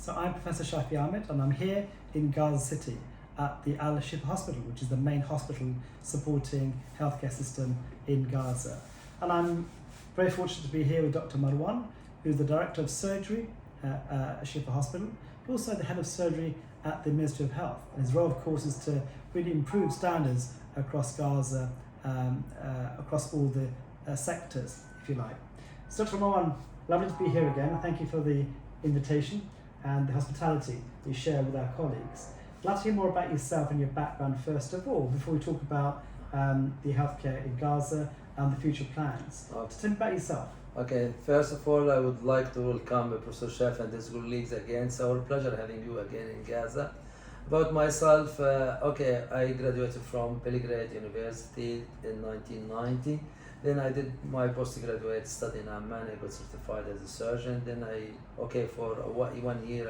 So I'm Professor Shafi Ahmed, and I'm here in Gaza City at the Al-Shifa Hospital, which is the main hospital supporting healthcare system in Gaza. And I'm very fortunate to be here with Dr. Marwan, who's the Director of Surgery at Al-Shifa Hospital, but also the Head of Surgery at the Ministry of Health. And his role, of course, is to really improve standards across Gaza, across all the sectors, if you like. So Dr. Marwan, lovely to be here again. Thank you for the invitation and the hospitality you share with our colleagues. I'd like to hear more about yourself and your background first of all, before we talk about the healthcare in Gaza and the future plans. Okay. Tell me about yourself. Okay, first of all, I would like to welcome Professor Shaf and his colleagues again. It's our pleasure having you again in Gaza. About myself, I graduated from Belgrade University in 1990. Then I did my postgraduate study in Amman. I got certified as a surgeon. Then for 1 year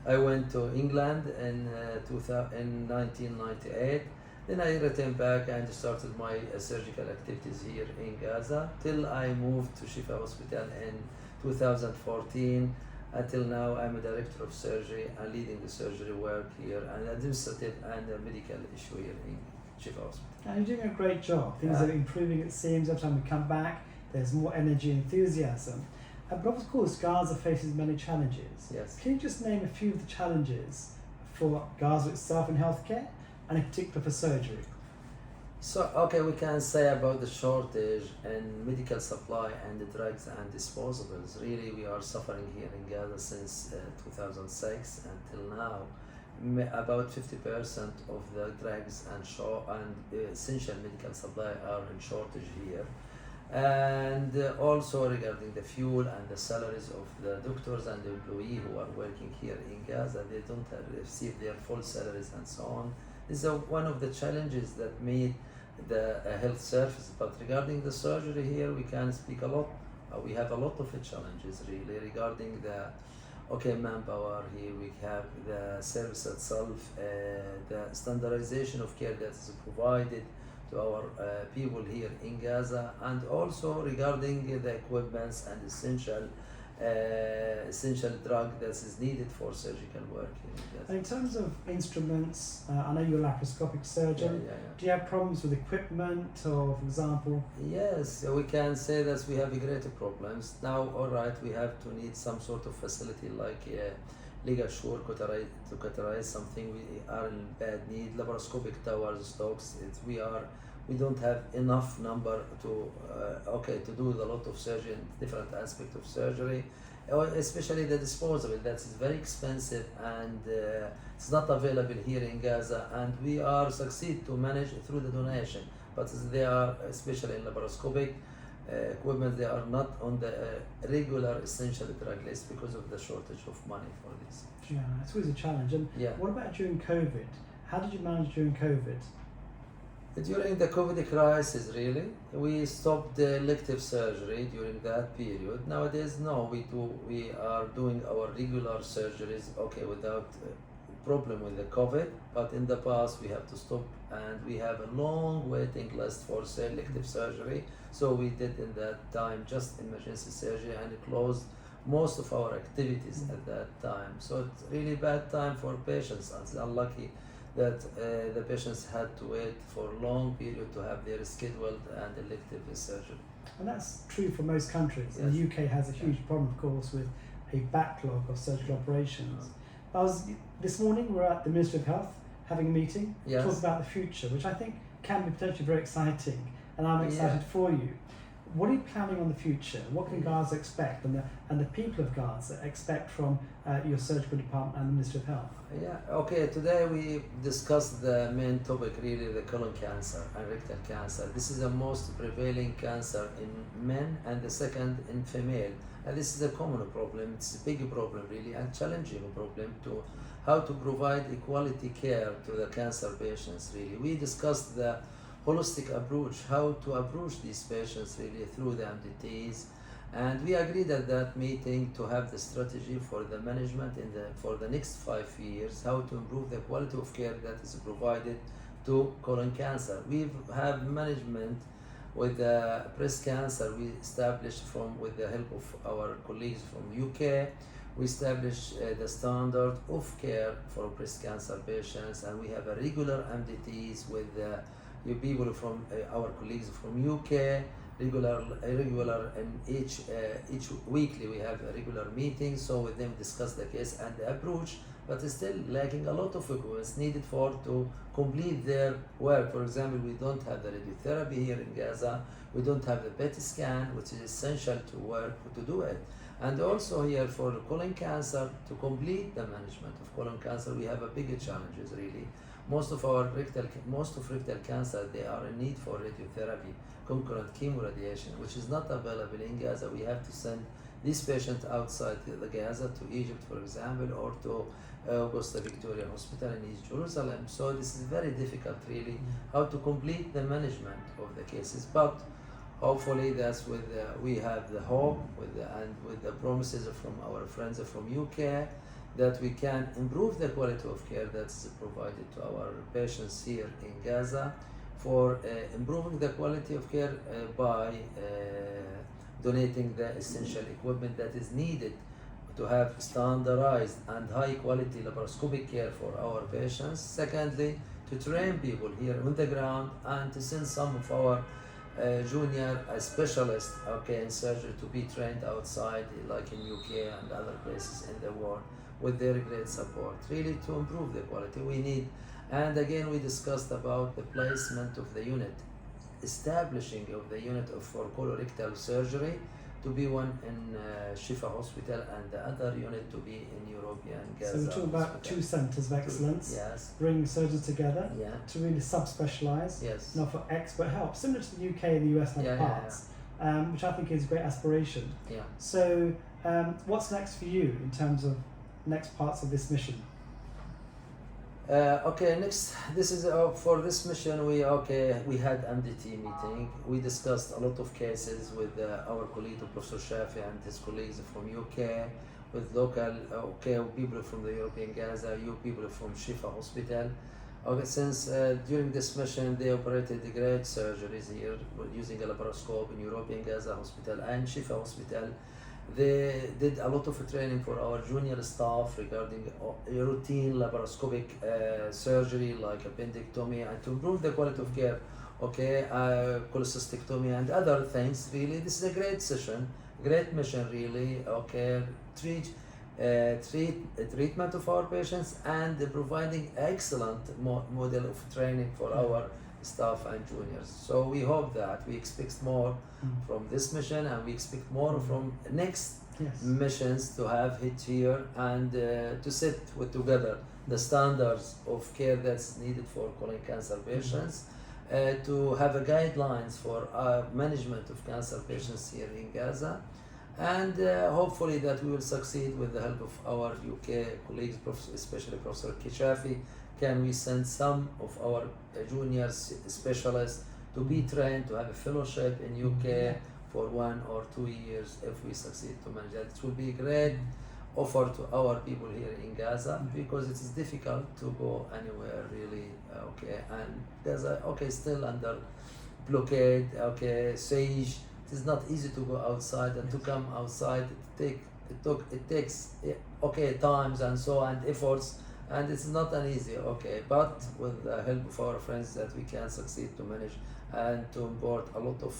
I went to England in 1998. Then I returned back and started my surgical activities here in Gaza till I moved to Shifa Hospital in 2014. Until now, I'm a director of surgery and leading the surgery work here and administrative and medical issue here in Shifa Hospital. And you're doing a great job. Things are improving, it seems. Every time we come back, there's more energy and enthusiasm. But of course, Gaza faces many challenges. Yes. Can you just name a few of the challenges for Gaza itself in healthcare, and in particular for surgery? So, we can say about the shortage in medical supply and the drugs and disposables. Really, we are suffering here in Gaza since 2006 until now. About 50% of the drugs and essential medical supply are in shortage here. And also regarding the fuel and the salaries of the doctors and the employees who are working here in Gaza, they don't receive their full salaries and so on. This is one of the challenges that meet the health service. But regarding the surgery here, we can speak a lot. We have a lot of challenges really regarding the manpower here. We have the service itself, the standardization of care that is provided to our people here in Gaza, and also regarding the equipments and essential drug that is needed for surgical work here in Gaza. And in terms of instruments, I know you're a laparoscopic surgeon. Yeah. Do you have problems with equipment, or for example? Yes, we can say that we have greater problems. Now, we have to need some sort of facility like ligature to cauterize something. We are in bad need. Laparoscopic towers, stocks. We don't have enough number to do a lot of surgery in different aspects of surgery, especially the disposable. That is very expensive and it's not available here in Gaza. And we are succeed to manage through the donation, but they are, especially in laparoscopic equipment, they are not on the regular essential drug list because of the shortage of money for this. Yeah, it's always a challenge. And what about during COVID? How did you manage during COVID? During the COVID crisis, really, we stopped the elective surgery during that period. Nowadays, no, we are doing our regular surgeries, without problem with the COVID. But in the past, we have to stop, and we have a long waiting list for elective surgery. So we did in that time just emergency surgery and closed most of our activities at that time. So it's really bad time for patients, and it's unlucky that the patients had to wait for a long period to have their scheduled and elective surgery. And that's true for most countries. Yes. The UK has a huge problem, of course, with a backlog of surgical operations. This morning, we're at the Ministry of Health having a meeting to talk about the future, which I think can be potentially very exciting, and I'm excited for you. What are you planning on the future? What can Gaza expect, and the people of Gaza expect from your surgical department and the Ministry of Health? Today we discussed the main topic, really, the colon cancer and rectal cancer. This is the most prevailing cancer in men and the second in female. And this is a common problem. It's a big problem, really, and challenging problem to how to provide equality care to the cancer patients, really. We discussed the holistic approach, how to approach these patients really through the MDTs, and we agreed at that meeting to have the strategy for the management for the next 5 years, how to improve the quality of care that is provided to colon cancer. We have management with breast cancer. We established with the help of our colleagues from UK. We establish the standard of care for breast cancer patients, and we have a regular MDTs with you people from our colleagues from UK. Regular and each weekly we have a regular meeting, so with them discuss the case and the approach, but it's still lacking a lot of equipment needed for to complete their work. For example, we don't have the radiotherapy here in Gaza, we don't have the PET scan, which is essential to work to do it. And also here for colon cancer, to complete the management of colon cancer, we have a bigger challenges really. Most of rectal cancer, they are in need for radiotherapy, concurrent chemoradiation, which is not available in Gaza. We have to send these patients outside the Gaza to Egypt, for example, or to Augusta Victoria Hospital in East Jerusalem. So this is very difficult, really, how to complete the management of the cases. But hopefully, that's with we have the hope and with the promises from our friends from UK that we can improve the quality of care that's provided to our patients here in Gaza, for improving the quality of care by donating the essential equipment that is needed to have standardized and high quality laparoscopic care for our patients. Secondly, to train people here on the ground and to send some of our junior specialists in surgery to be trained outside, like in UK and other places in the world, with their great support, really to improve the quality we need. And again, we discussed about the placement of the unit, establishing of the unit for colorectal surgery to be one in Shifa Hospital and the other unit to be in European Gaza. So we're talking about Hospital. two centres of excellence, Yes. bring surgeons together Yeah. to really subspecialise Yes. and offer expert help, similar to the UK and the US and other parts, which I think is a great aspiration. Yeah. So what's next for you in terms of next parts of this mission? Next, this is for this mission. We had MDT meeting. We discussed a lot of cases with our colleague Professor Shafi and his colleagues from UK, with local people from the European Gaza, people from Shifa Hospital. Since during this mission they operated the great surgeries here using a laparoscope in European Gaza Hospital and Shifa Hospital. They did a lot of training for our junior staff regarding routine laparoscopic surgery like appendectomy, and to improve the quality of care, cholecystectomy and other things. Really, this is a great session, great mission really. Treatment of our patients and providing excellent model of training for our staff and juniors. So we hope that we expect more from this mission, and we expect more from next missions to have hit here and to set together the standards of care that's needed for colon cancer patients, to have a guidelines for management of cancer patients here in Gaza, and hopefully that we will succeed with the help of our UK colleagues, especially Professor Kishafi. Can we send some of our junior specialists to be trained to have a fellowship in UK for 1 or 2 years if we succeed to manage that? It will be a great offer to our people here in Gaza, because it is difficult to go anywhere really, and Gaza, still under blockade, siege. It is not easy to go outside, and to come outside it takes times and so on, and efforts, and it's not an easy, but with the help of our friends that we can succeed to manage and to import a lot of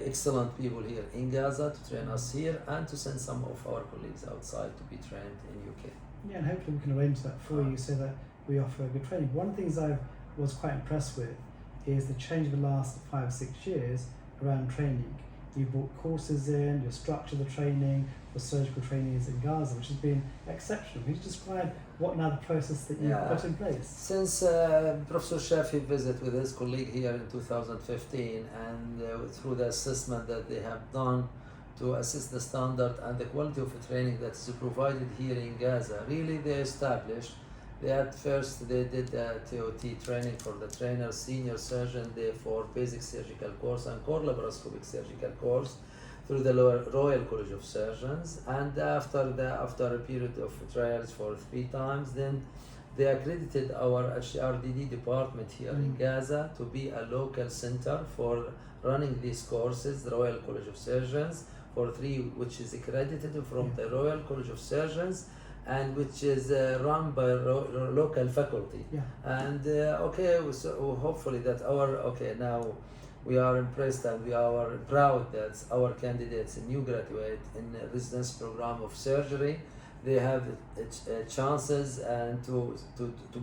excellent people here in Gaza to train us here, and to send some of our colleagues outside to be trained in UK. Yeah, and hopefully we can arrange that for you so that we offer good training. One of the things I was quite impressed with is the change of the last 5 or 6 years around training. You brought courses in, you structure the training for surgical trainees in Gaza, which has been exceptional. Can you describe what now the process that you've put in place? Since Professor Shafi visited with his colleague here in 2015, and through the assessment that they have done to assess the standard and the quality of the training that is provided here in Gaza, really they established. At first they did TOT training for the trainer, senior surgeon, for basic surgical course and core laparoscopic surgical course through the Royal College of Surgeons, and after a period of trials for 3 times, then they accredited our HRDD department here in Gaza to be a local center for running these courses, the Royal College of Surgeons, 4-3, which is accredited from the Royal College of Surgeons, and which is run by local faculty. Yeah. And so hopefully that now we are impressed and we are proud that our candidates, new graduate in a residence program of surgery, they have chances and to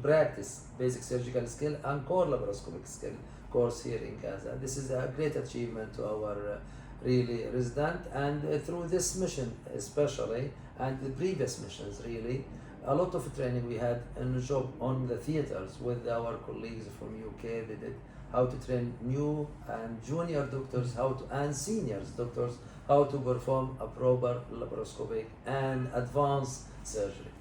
practice basic surgical skill and core laparoscopic skill course here in Gaza. This is a great achievement to our really resident, and through this mission especially and the previous missions really, a lot of training we had in a job on the theaters with our colleagues from UK. They did how to train new and junior doctors, and seniors doctors, how to perform a proper laparoscopic and advanced surgery.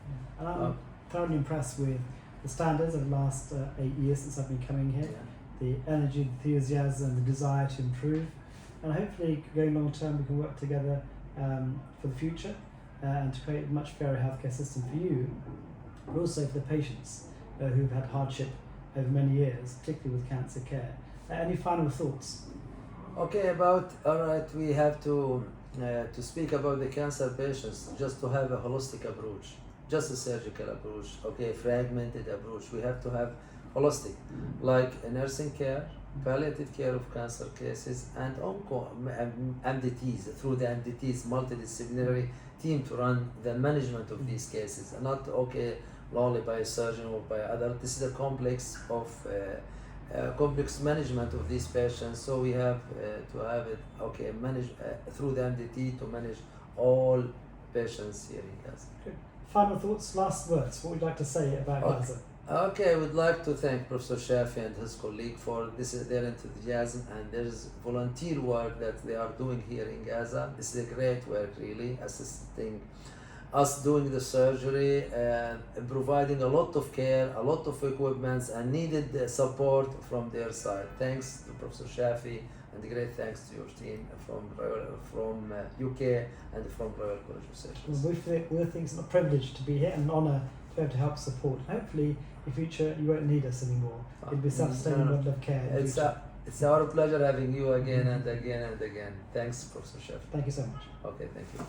And I'm thoroughly impressed with the standards of the last 8 years since I've been coming here. The energy, enthusiasm, the desire to improve, and hopefully going long term we can work together for the future and to create a much fairer healthcare system for you, but also for the patients who've had hardship over many years, particularly with cancer care. Any final thoughts? We have to speak about the cancer patients, just to have a holistic approach, just a surgical approach, fragmented approach. We have to have holistic, like nursing care, palliative care of cancer cases, and MDTs, through the MDTs, multidisciplinary team to run the management of these cases, and not only by a surgeon or by other. This is a complex of complex management of these patients, so we have to have it manage through the MDT to manage all patients here in Gaza. Good. Final thoughts, last words. What would you like to say about Gaza? I would like to thank Professor Shafi and his colleague for their enthusiasm and their volunteer work that they are doing here in Gaza. This is a great work, really, assisting us doing the surgery, providing a lot of care, a lot of equipment, and needed support from their side. Thanks to Professor Shafi, and great thanks to your team from UK and from Royal College of Surgeons. Well, we think it's a privilege to be here and an honour to be able to help support. Hopefully, in future, you won't need us anymore. It'll be self-sustaining model of care. It's our pleasure having you again and again and again. Thanks, Professor Shafi. Thank you so much. Okay, thank you.